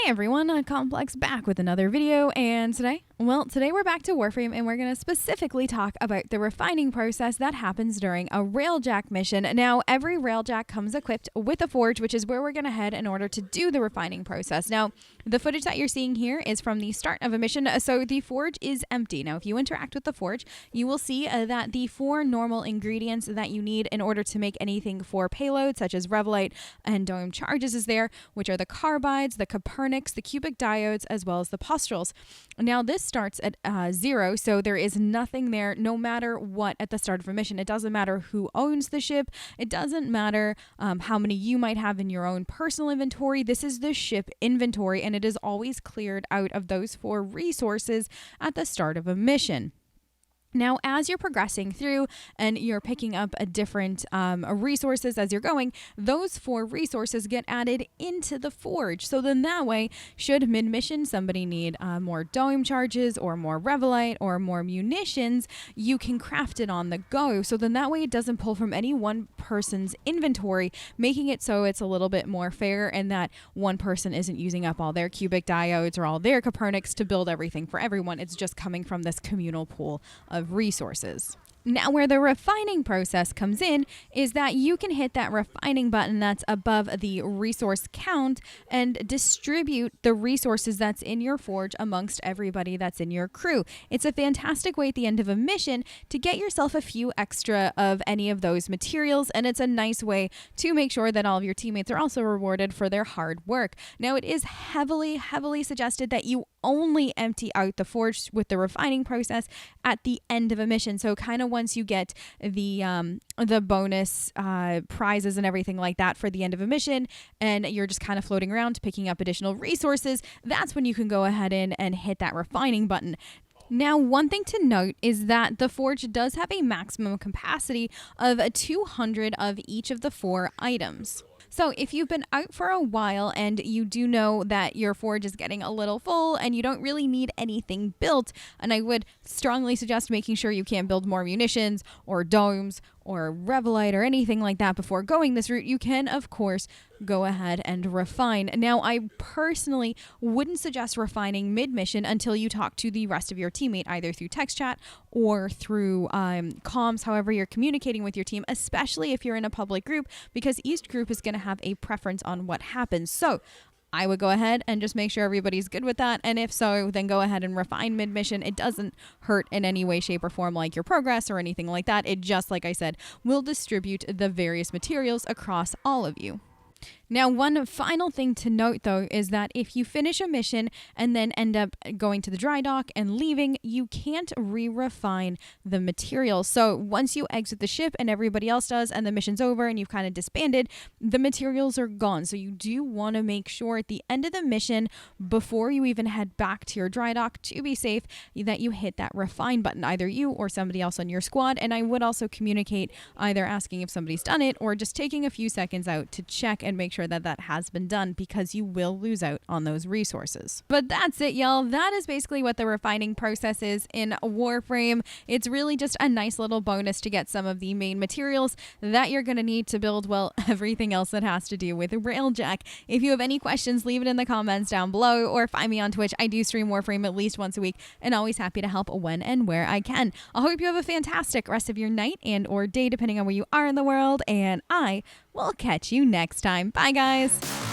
Hey everyone, Complex back with another video, and today we're back to Warframe and we're going to specifically talk about the refining process that happens during a Railjack mission. Now, every Railjack comes equipped with a forge, which is where we're going to head in order to do the refining process. Now, the footage that you're seeing here is from the start of a mission, so the forge is empty. Now, if you interact with the forge, you will see that the 4 normal ingredients that you need in order to make anything for payload, such as Revelite and Dome charges, is there, which are the carbides, the Copernics, the cubic diodes, as well as the postules. Now, this starts at 0, so there is nothing there no matter what at the start of a mission. It doesn't matter who owns the ship. It doesn't matter how many you might have in your own personal inventory. This is the ship inventory, and it is always cleared out of those 4 resources at the start of a mission. Now, as you're progressing through and you're picking up different resources as you're going, those 4 resources get added into the forge. So then that way, should mid-mission somebody need more dome charges or more Revelite or more munitions, you can craft it on the go. So then that way it doesn't pull from any one person's inventory, making it so it's a little bit more fair and that one person isn't using up all their cubic diodes or all their Copernics to build everything for everyone. It's just coming from this communal pool of resources. Now, where the refining process comes in is that you can hit that refining button that's above the resource count and distribute the resources that's in your forge amongst everybody that's in your crew. It's a fantastic way at the end of a mission to get yourself a few extra of any of those materials, and it's a nice way to make sure that all of your teammates are also rewarded for their hard work. Now, it is heavily suggested that you only empty out the forge with the refining process at the end of a mission. So kind of once you get the bonus prizes and everything like that for the end of a mission, and you're just kind of floating around picking up additional resources, that's when you can go ahead and hit that refining button. Now, one thing to note is that the forge does have a maximum capacity of 200 of each of the 4 items. So if you've been out for a while and you do know that your forge is getting a little full and you don't really need anything built, and I would strongly suggest making sure you can't build more munitions or domes or Revelite or anything like that before going this route, you can, of course, go ahead and refine. Now, I personally wouldn't suggest refining mid-mission until you talk to the rest of your teammate, either through text chat or through comms, however you're communicating with your team, especially if you're in a public group, because each group is going to have a preference on what happens. So I would go ahead and just make sure everybody's good with that. And if so, then go ahead and refine mid-mission. It doesn't hurt in any way, shape, or form like your progress or anything like that. It just, like I said, will distribute the various materials across all of you. Now, one final thing to note, though, is that if you finish a mission and then end up going to the dry dock and leaving, you can't re-refine the materials. So once you exit the ship and everybody else does and the mission's over and you've kind of disbanded, the materials are gone. So you do want to make sure at the end of the mission, before you even head back to your dry dock to be safe, that you hit that refine button, either you or somebody else on your squad. And I would also communicate either asking if somebody's done it or just taking a few seconds out to check and make sure that has been done, because you will lose out on those resources. But that's it, y'all. That is basically what the refining process is in Warframe. It's really just a nice little bonus to get some of the main materials that you're going to need to build, well, everything else that has to do with Railjack. If you have any questions, leave it in the comments down below or find me on Twitch. I do stream Warframe at least once a week and always happy to help when and where I can. I hope you have a fantastic rest of your night and or day, depending on where you are in the world, and I will catch you next time. Bye, guys.